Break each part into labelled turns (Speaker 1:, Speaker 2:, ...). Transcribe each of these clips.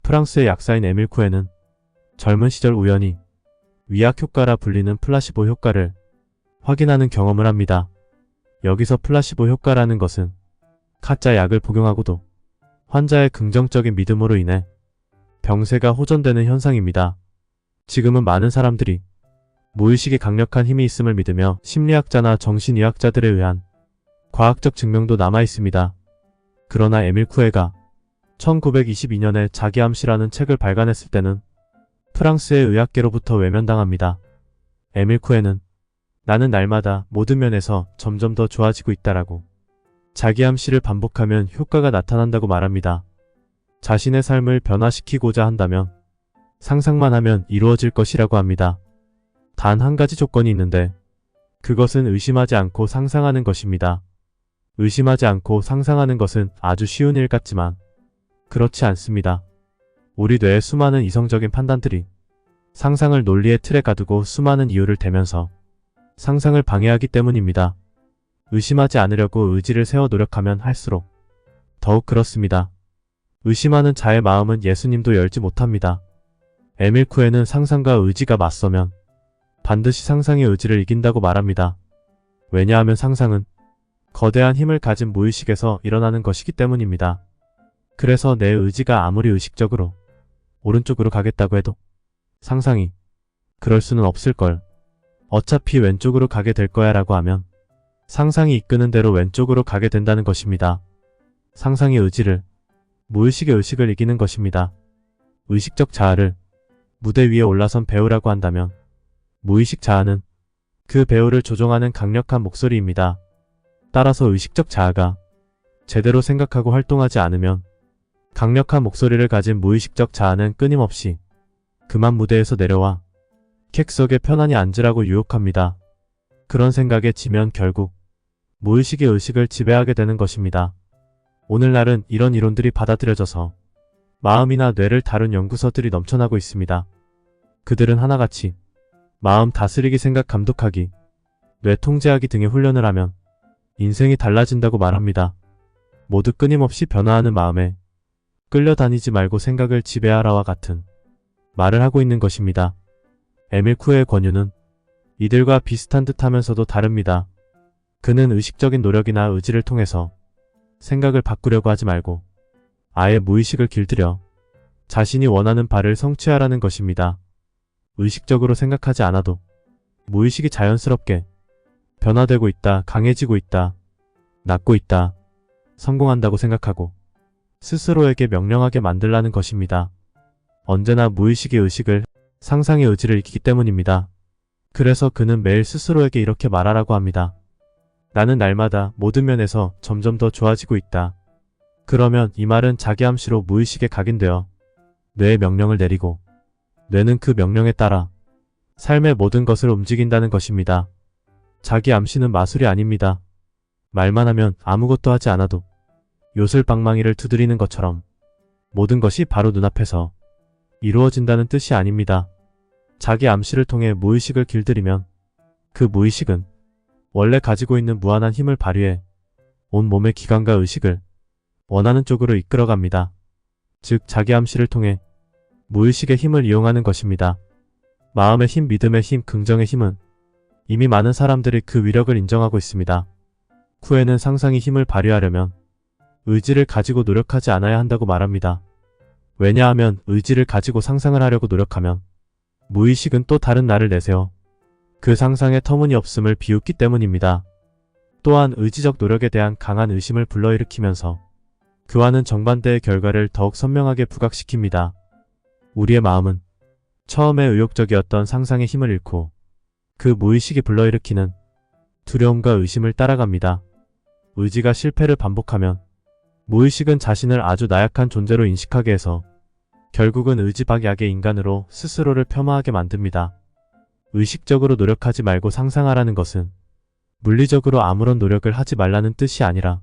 Speaker 1: 프랑스의 약사인 에밀 쿠에는 젊은 시절 우연히 위약 효과라 불리는 플라시보 효과를 확인하는 경험을 합니다. 여기서 플라시보 효과라는 것은 가짜 약을 복용하고도 환자의 긍정적인 믿음으로 인해 병세가 호전되는 현상입니다. 지금은 많은 사람들이 무의식에 강력한 힘이 있음을 믿으며 심리학자나 정신의학자들에 의한 과학적 증명도 남아 있습니다. 그러나 에밀 쿠에가 1922년에 자기암시라는 책을 발간했을 때는 프랑스의 의학계로부터 외면당합니다. 에밀 쿠에는 나는 날마다 모든 면에서 점점 더 좋아지고 있다라고 자기암시를 반복하면 효과가 나타난다고 말합니다. 자신의 삶을 변화시키고자 한다면 상상만 하면 이루어질 것이라고 합니다. 단 한 가지 조건이 있는데 그것은 의심하지 않고 상상하는 것입니다. 의심하지 않고 상상하는 것은 아주 쉬운 일 같지만 그렇지 않습니다. 우리 뇌의 수많은 이성적인 판단들이 상상을 논리의 틀에 가두고 수많은 이유를 대면서 상상을 방해하기 때문입니다. 의심하지 않으려고 의지를 세워 노력하면 할수록 더욱 그렇습니다. 의심하는 자의 마음은 예수님도 열지 못합니다. 에밀 쿠에는 상상과 의지가 맞서면 반드시 상상의 의지를 이긴다고 말합니다. 왜냐하면 상상은 거대한 힘을 가진 무의식에서 일어나는 것이기 때문입니다. 그래서 내 의지가 아무리 의식적으로 오른쪽으로 가겠다고 해도 상상이 그럴 수는 없을걸. 어차피 왼쪽으로 가게 될 거야 라고 하면 상상이 이끄는 대로 왼쪽으로 가게 된다는 것입니다. 상상의 의지를 무의식의 의식을 이기는 것입니다. 의식적 자아를 무대 위에 올라선 배우라고 한다면 무의식 자아는 그 배우를 조종하는 강력한 목소리입니다. 따라서 의식적 자아가 제대로 생각하고 활동하지 않으면 강력한 목소리를 가진 무의식적 자아는 끊임없이 그만 무대에서 내려와 객석에 편안히 앉으라고 유혹합니다. 그런 생각에 지면 결국 무의식의 의식을 지배하게 되는 것입니다. 오늘날은 이런 이론들이 받아들여져서 마음이나 뇌를 다룬 연구서들이 넘쳐나고 있습니다. 그들은 하나같이 마음 다스리기, 생각 감독하기, 뇌 통제하기 등의 훈련을 하면 인생이 달라진다고 말합니다. 모두 끊임없이 변화하는 마음에 끌려다니지 말고 생각을 지배하라와 같은 말을 하고 있는 것입니다. 에밀 쿠에의 권유는 이들과 비슷한 듯 하면서도 다릅니다. 그는 의식적인 노력이나 의지를 통해서 생각을 바꾸려고 하지 말고 아예 무의식을 길들여 자신이 원하는 바를 성취하라는 것입니다. 의식적으로 생각하지 않아도 무의식이 자연스럽게 변화되고 있다, 강해지고 있다, 낫고 있다, 성공한다고 생각하고 스스로에게 명령하게 만들라는 것입니다. 언제나 무의식의 의식을 상상의 의지를 이기기 때문입니다. 그래서 그는 매일 스스로에게 이렇게 말하라고 합니다. 나는 날마다 모든 면에서 점점 더 좋아지고 있다. 그러면 이 말은 자기암시로 무의식에 각인되어 뇌의 명령을 내리고 뇌는 그 명령에 따라 삶의 모든 것을 움직인다는 것입니다. 자기암시는 마술이 아닙니다. 말만 하면 아무것도 하지 않아도 요술방망이를 두드리는 것처럼 모든 것이 바로 눈앞에서 이루어진다는 뜻이 아닙니다. 자기 암시를 통해 무의식을 길들이면 그 무의식은 원래 가지고 있는 무한한 힘을 발휘해 온 몸의 기관과 의식을 원하는 쪽으로 이끌어갑니다. 즉 자기 암시를 통해 무의식의 힘을 이용하는 것입니다. 마음의 힘, 믿음의 힘, 긍정의 힘은 이미 많은 사람들이 그 위력을 인정하고 있습니다. 쿠에는 상상이 힘을 발휘하려면 의지를 가지고 노력하지 않아야 한다고 말합니다. 왜냐하면 의지를 가지고 상상을 하려고 노력하면 무의식은 또 다른 나를 내세워 그 상상의 터무니없음을 비웃기 때문입니다. 또한 의지적 노력에 대한 강한 의심을 불러일으키면서 그와는 정반대의 결과를 더욱 선명하게 부각시킵니다. 우리의 마음은 처음에 의욕적이었던 상상의 힘을 잃고 그 무의식이 불러일으키는 두려움과 의심을 따라갑니다. 의지가 실패를 반복하면 무의식은 자신을 아주 나약한 존재로 인식하게 해서 결국은 의지박약의 인간으로 스스로를 폄하하게 만듭니다. 의식적으로 노력하지 말고 상상하라는 것은 물리적으로 아무런 노력을 하지 말라는 뜻이 아니라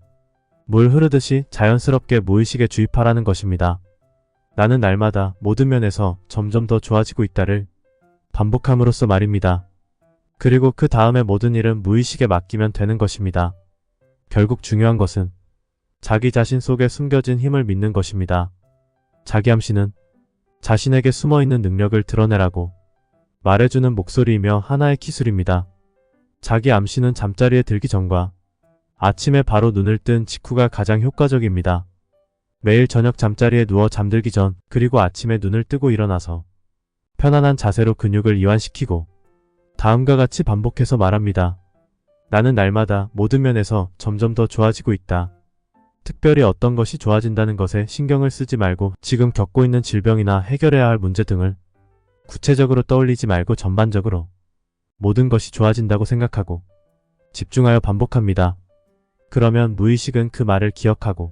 Speaker 1: 물 흐르듯이 자연스럽게 무의식에 주입하라는 것입니다. 나는 날마다 모든 면에서 점점 더 좋아지고 있다를 반복함으로써 말입니다. 그리고 그 다음에 모든 일은 무의식에 맡기면 되는 것입니다. 결국 중요한 것은 자기 자신 속에 숨겨진 힘을 믿는 것입니다. 자기암시는 자신에게 숨어있는 능력을 드러내라고 말해주는 목소리이며 하나의 기술입니다. 자기 암시는 잠자리에 들기 전과 아침에 바로 눈을 뜬 직후가 가장 효과적입니다. 매일 저녁 잠자리에 누워 잠들기 전 그리고 아침에 눈을 뜨고 일어나서 편안한 자세로 근육을 이완시키고 다음과 같이 반복해서 말합니다. 나는 날마다 모든 면에서 점점 더 좋아지고 있다. 특별히 어떤 것이 좋아진다는 것에 신경을 쓰지 말고 지금 겪고 있는 질병이나 해결해야 할 문제 등을 구체적으로 떠올리지 말고 전반적으로 모든 것이 좋아진다고 생각하고 집중하여 반복합니다. 그러면 무의식은 그 말을 기억하고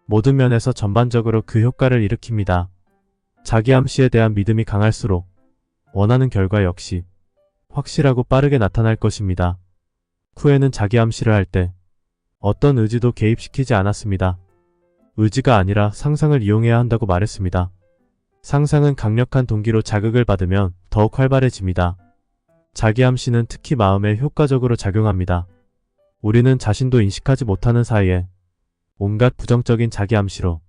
Speaker 1: 모든 면에서 전반적으로 그 효과를 일으킵니다. 자기 암시에 대한 믿음이 강할수록 원하는 결과 역시 확실하고 빠르게 나타날 것입니다. 쿠에는 자기 암시를 할 때 어떤 의지도 개입시키지 않았습니다. 의지가 아니라 상상을 이용해야 한다고 말했습니다. 상상은 강력한 동기로 자극을 받으면 더욱 활발해집니다. 자기 암시는 특히 마음에 효과적으로 작용합니다. 우리는 자신도 인식하지 못하는 사이에 온갖 부정적인 자기 암시로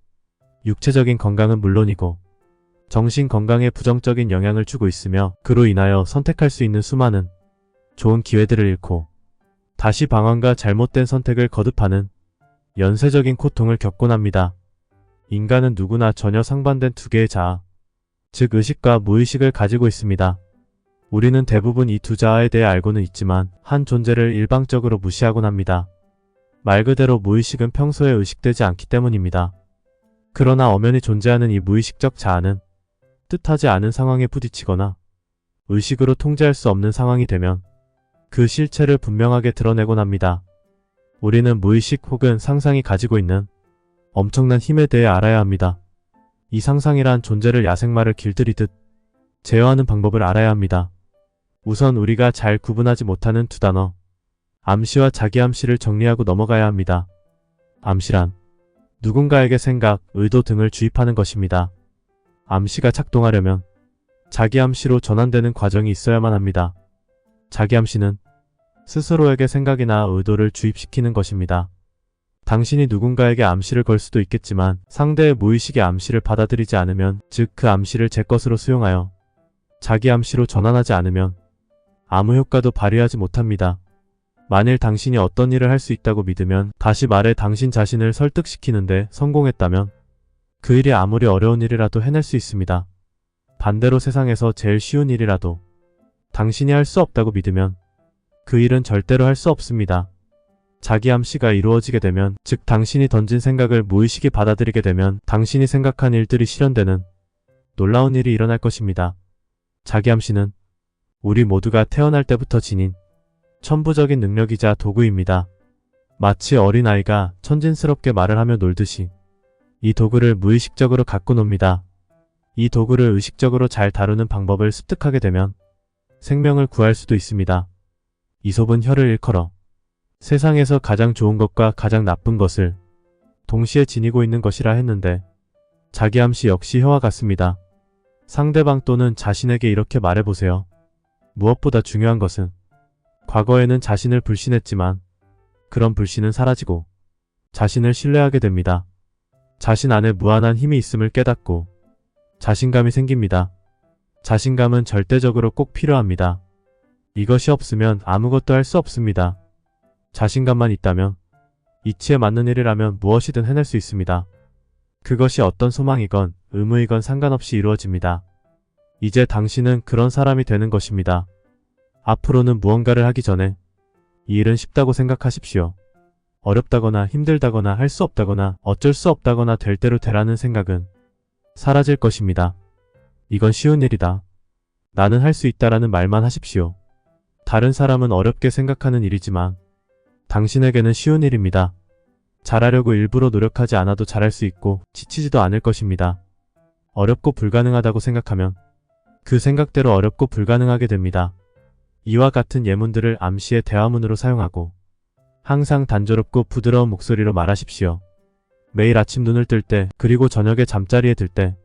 Speaker 1: 육체적인 건강은 물론이고 정신 건강에 부정적인 영향을 주고 있으며 그로 인하여 선택할 수 있는 수많은 좋은 기회들을 잃고 다시 방황과 잘못된 선택을 거듭하는 연쇄적인 고통을 겪곤 합니다. 인간은 누구나 전혀 상반된 두 개의 자아, 즉 의식과 무의식을 가지고 있습니다. 우리는 대부분 이 두 자아에 대해 알고는 있지만 한 존재를 일방적으로 무시하곤 합니다. 말 그대로 무의식은 평소에 의식되지 않기 때문입니다. 그러나 엄연히 존재하는 이 무의식적 자아는 뜻하지 않은 상황에 부딪히거나 의식으로 통제할 수 없는 상황이 되면 그 실체를 분명하게 드러내곤 합니다. 우리는 무의식 혹은 상상이 가지고 있는 엄청난 힘에 대해 알아야 합니다. 이 상상이란 존재를 야생마를 길들이듯 제어하는 방법을 알아야 합니다. 우선 우리가 잘 구분하지 못하는 두 단어, 암시와 자기 암시를 정리하고 넘어가야 합니다. 암시란 누군가에게 생각, 의도 등을 주입하는 것입니다. 암시가 작동하려면 자기 암시로 전환되는 과정이 있어야만 합니다. 자기 암시는 스스로에게 생각이나 의도를 주입시키는 것입니다. 당신이 누군가에게 암시를 걸 수도 있겠지만 상대의 무의식의 암시를 받아들이지 않으면, 즉 그 암시를 제 것으로 수용하여 자기 암시로 전환하지 않으면 아무 효과도 발휘하지 못합니다. 만일 당신이 어떤 일을 할 수 있다고 믿으면, 다시 말해 당신 자신을 설득시키는데 성공했다면 그 일이 아무리 어려운 일이라도 해낼 수 있습니다. 반대로 세상에서 제일 쉬운 일이라도 당신이 할 수 없다고 믿으면 그 일은 절대로 할 수 없습니다. 자기 암시가 이루어지게 되면, 즉 당신이 던진 생각을 무의식이 받아들이게 되면 당신이 생각한 일들이 실현되는 놀라운 일이 일어날 것입니다. 자기 암시는 우리 모두가 태어날 때부터 지닌 천부적인 능력이자 도구입니다. 마치 어린아이가 천진스럽게 말을 하며 놀듯이 이 도구를 무의식적으로 갖고 놉니다. 이 도구를 의식적으로 잘 다루는 방법을 습득하게 되면 생명을 구할 수도 있습니다. 이솝은 혀를 일컬어 세상에서 가장 좋은 것과 가장 나쁜 것을 동시에 지니고 있는 것이라 했는데, 자기 암시 역시 혀와 같습니다. 상대방 또는 자신에게 이렇게 말해보세요. 무엇보다 중요한 것은 과거에는 자신을 불신했지만 그런 불신은 사라지고 자신을 신뢰하게 됩니다. 자신 안에 무한한 힘이 있음을 깨닫고 자신감이 생깁니다. 자신감은 절대적으로 꼭 필요합니다. 이것이 없으면 아무것도 할 수 없습니다. 자신감만 있다면, 이치에 맞는 일이라면 무엇이든 해낼 수 있습니다. 그것이 어떤 소망이건 의무이건 상관없이 이루어집니다. 이제 당신은 그런 사람이 되는 것입니다. 앞으로는 무언가를 하기 전에 이 일은 쉽다고 생각하십시오. 어렵다거나 힘들다거나 할 수 없다거나 어쩔 수 없다거나 될 대로 되라는 생각은 사라질 것입니다. 이건 쉬운 일이다. 나는 할 수 있다라는 말만 하십시오. 다른 사람은 어렵게 생각하는 일이지만 당신에게는 쉬운 일입니다. 잘하려고 일부러 노력하지 않아도 잘할 수 있고 지치지도 않을 것입니다. 어렵고 불가능하다고 생각하면 그 생각대로 어렵고 불가능하게 됩니다. 이와 같은 예문들을 암시의 대화문으로 사용하고 항상 단조롭고 부드러운 목소리로 말하십시오. 매일 아침 눈을 뜰 때, 그리고 저녁에 잠자리에 들 때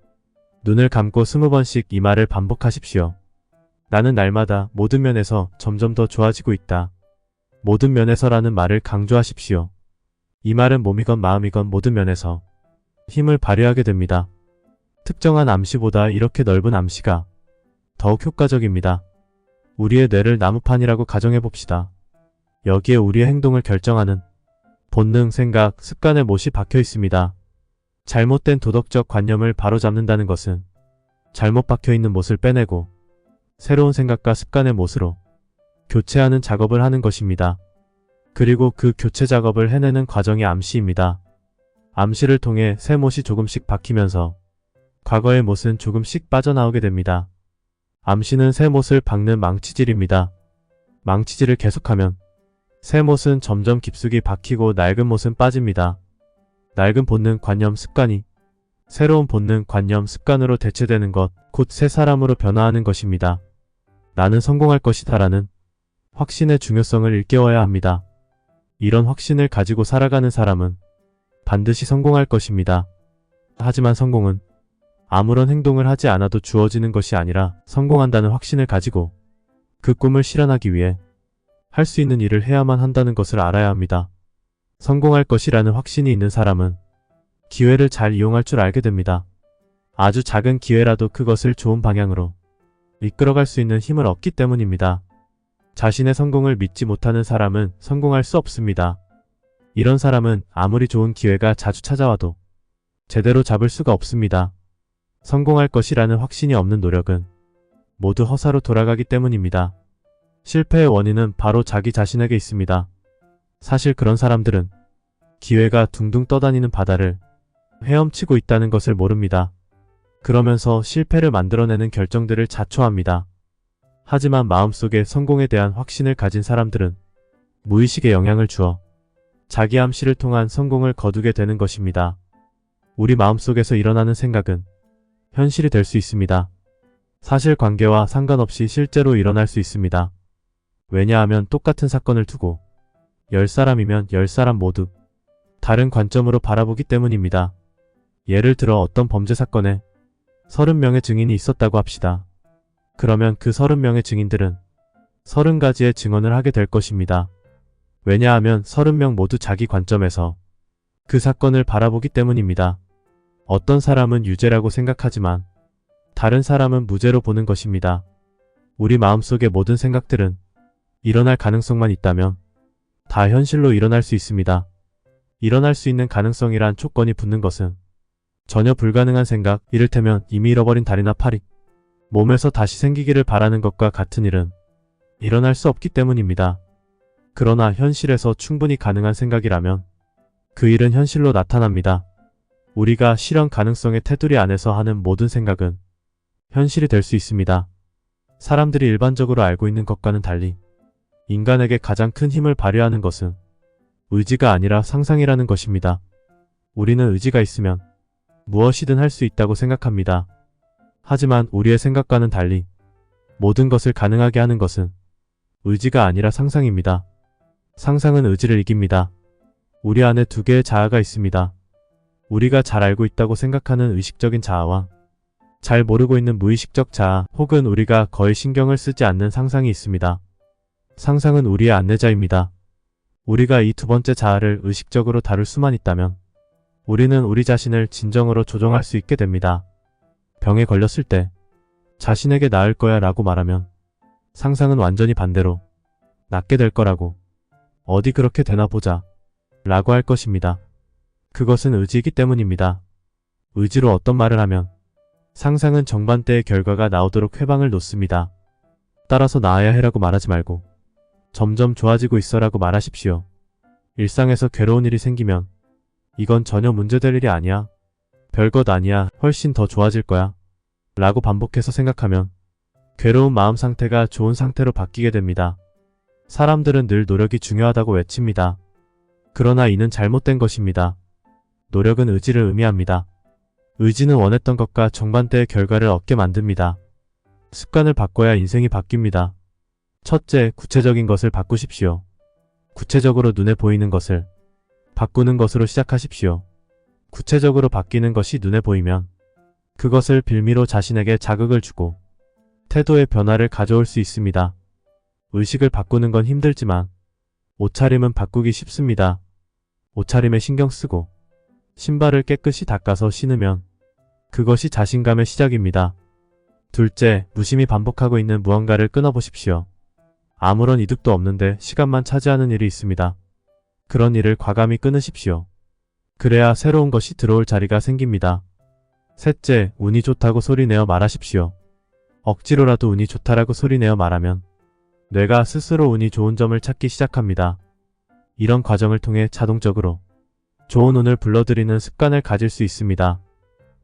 Speaker 1: 눈을 감고 20번씩 이 말을 반복하십시오. 나는 날마다 모든 면에서 점점 더 좋아지고 있다. 모든 면에서라는 말을 강조하십시오. 이 말은 몸이건 마음이건 모든 면에서 힘을 발휘하게 됩니다. 특정한 암시보다 이렇게 넓은 암시가 더욱 효과적입니다. 우리의 뇌를 나무판이라고 가정해 봅시다. 여기에 우리의 행동을 결정하는 본능, 생각, 습관의 못이 박혀 있습니다. 잘못된 도덕적 관념을 바로잡는다는 것은 잘못 박혀 있는 못을 빼내고 새로운 생각과 습관의 못으로 교체하는 작업을 하는 것입니다. 그리고 그 교체 작업을 해내는 과정이 암시입니다. 암시를 통해 새 못이 조금씩 박히면서 과거의 못은 조금씩 빠져나오게 됩니다. 암시는 새 못을 박는 망치질입니다. 망치질을 계속하면 새 못은 점점 깊숙이 박히고 낡은 못은 빠집니다. 낡은 본능, 관념, 습관이 새로운 본능, 관념, 습관으로 대체되는 것, 곧 새 사람으로 변화하는 것입니다. 나는 성공할 것이다 라는 확신의 중요성을 일깨워야 합니다. 이런 확신을 가지고 살아가는 사람은 반드시 성공할 것입니다. 하지만 성공은 아무런 행동을 하지 않아도 주어지는 것이 아니라 성공한다는 확신을 가지고 그 꿈을 실현하기 위해 할 수 있는 일을 해야만 한다는 것을 알아야 합니다. 성공할 것이라는 확신이 있는 사람은 기회를 잘 이용할 줄 알게 됩니다. 아주 작은 기회라도 그것을 좋은 방향으로 이끌어갈 수 있는 힘을 얻기 때문입니다. 자신의 성공을 믿지 못하는 사람은 성공할 수 없습니다. 이런 사람은 아무리 좋은 기회가 자주 찾아와도 제대로 잡을 수가 없습니다. 성공할 것이라는 확신이 없는 노력은 모두 허사로 돌아가기 때문입니다. 실패의 원인은 바로 자기 자신에게 있습니다. 사실 그런 사람들은 기회가 둥둥 떠다니는 바다를 헤엄치고 있다는 것을 모릅니다. 그러면서 실패를 만들어내는 결정들을 자초합니다. 하지만 마음속에 성공에 대한 확신을 가진 사람들은 무의식에 영향을 주어 자기 암시를 통한 성공을 거두게 되는 것입니다. 우리 마음속에서 일어나는 생각은 현실이 될 수 있습니다. 사실관계와 상관없이 실제로 일어날 수 있습니다. 왜냐하면 똑같은 사건을 두고 10사람이면 10사람 모두 다른 관점으로 바라보기 때문입니다. 예를 들어 어떤 범죄 사건에 30명의 증인이 있었다고 합시다. 그러면 그 30명의 증인들은 30가지의 증언을 하게 될 것입니다. 왜냐하면 30명 모두 자기 관점에서 그 사건을 바라보기 때문입니다. 어떤 사람은 유죄라고 생각하지만 다른 사람은 무죄로 보는 것입니다. 우리 마음속의 모든 생각들은 일어날 가능성만 있다면 다 현실로 일어날 수 있습니다. 일어날 수 있는 가능성이란 조건이 붙는 것은 전혀 불가능한 생각, 이를테면 이미 잃어버린 다리나 팔이 몸에서 다시 생기기를 바라는 것과 같은 일은 일어날 수 없기 때문입니다. 그러나 현실에서 충분히 가능한 생각이라면 그 일은 현실로 나타납니다. 우리가 실현 가능성의 테두리 안에서 하는 모든 생각은 현실이 될 수 있습니다. 사람들이 일반적으로 알고 있는 것과는 달리 인간에게 가장 큰 힘을 발휘하는 것은 의지가 아니라 상상이라는 것입니다. 우리는 의지가 있으면 무엇이든 할 수 있다고 생각합니다. 하지만 우리의 생각과는 달리 모든 것을 가능하게 하는 것은 의지가 아니라 상상입니다. 상상은 의지를 이깁니다. 우리 안에 두 개의 자아가 있습니다. 우리가 잘 알고 있다고 생각하는 의식적인 자아와 잘 모르고 있는 무의식적 자아, 혹은 우리가 거의 신경을 쓰지 않는 상상이 있습니다. 상상은 우리의 안내자입니다. 우리가 이 두 번째 자아를 의식적으로 다룰 수만 있다면 우리는 우리 자신을 진정으로 조정할 수 있게 됩니다. 병에 걸렸을 때 자신에게 나을 거야 라고 말하면 상상은 완전히 반대로 낫게 될 거라고, 어디 그렇게 되나 보자 라고 할 것입니다. 그것은 의지이기 때문입니다. 의지로 어떤 말을 하면 상상은 정반대의 결과가 나오도록 회방을 놓습니다. 따라서 나아야 해라고 말하지 말고 점점 좋아지고 있어라고 말하십시오. 일상에서 괴로운 일이 생기면 이건 전혀 문제될 일이 아니야, 별것 아니야, 훨씬 더 좋아질 거야 라고 반복해서 생각하면 괴로운 마음 상태가 좋은 상태로 바뀌게 됩니다. 사람들은 늘 노력이 중요하다고 외칩니다. 그러나 이는 잘못된 것입니다. 노력은 의지를 의미합니다. 의지는 원했던 것과 정반대의 결과를 얻게 만듭니다. 습관을 바꿔야 인생이 바뀝니다. 첫째, 구체적인 것을 바꾸십시오. 구체적으로 눈에 보이는 것을 바꾸는 것으로 시작하십시오. 구체적으로 바뀌는 것이 눈에 보이면 그것을 빌미로 자신에게 자극을 주고 태도의 변화를 가져올 수 있습니다. 의식을 바꾸는 건 힘들지만 옷차림은 바꾸기 쉽습니다. 옷차림에 신경 쓰고 신발을 깨끗이 닦아서 신으면 그것이 자신감의 시작입니다. 둘째, 무심히 반복하고 있는 무언가를 끊어보십시오. 아무런 이득도 없는데 시간만 차지하는 일이 있습니다. 그런 일을 과감히 끊으십시오. 그래야 새로운 것이 들어올 자리가 생깁니다. 셋째, 운이 좋다고 소리내어 말하십시오. 억지로라도 운이 좋다라고 소리내어 말하면 뇌가 스스로 운이 좋은 점을 찾기 시작합니다. 이런 과정을 통해 자동적으로 좋은 운을 불러들이는 습관을 가질 수 있습니다.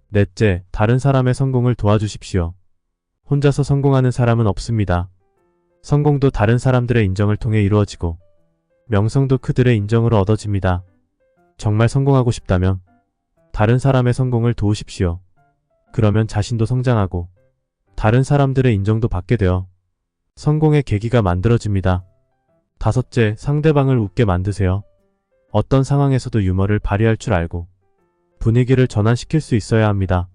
Speaker 1: 넷째, 다른 사람의 성공을 도와주십시오. 혼자서 성공하는 사람은 없습니다. 성공도 다른 사람들의 인정을 통해 이루어지고 명성도 그들의 인정으로 얻어집니다. 정말 성공하고 싶다면 다른 사람의 성공을 도우십시오. 그러면 자신도 성장하고 다른 사람들의 인정도 받게 되어 성공의 계기가 만들어집니다. 다섯째, 상대방을 웃게 만드세요. 어떤 상황에서도 유머를 발휘할 줄 알고 분위기를 전환시킬 수 있어야 합니다.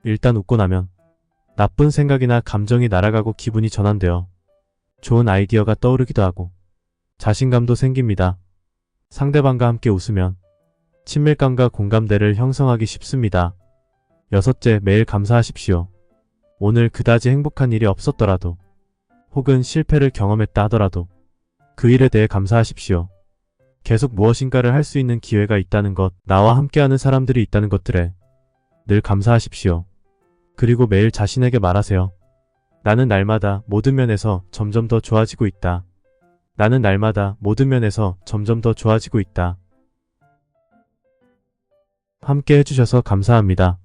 Speaker 1: 일단 웃고 나면 나쁜 생각이나 감정이 날아가고 기분이 전환되어 좋은 아이디어가 떠오르기도 하고 자신감도 생깁니다. 상대방과 함께 웃으면 친밀감과 공감대를 형성하기 쉽습니다. 여섯째, 매일 감사하십시오. 오늘 그다지 행복한 일이 없었더라도 혹은 실패를 경험했다 하더라도 그 일에 대해 감사하십시오. 계속 무엇인가를 할 수 있는 기회가 있다는 것, 나와 함께하는 사람들이 있다는 것들에 늘 감사하십시오. 그리고 매일 자신에게 말하세요. 나는 날마다 모든 면에서 점점 더 좋아지고 있다. 나는 날마다 모든 면에서 점점 더 좋아지고 있다. 함께 해주셔서 감사합니다.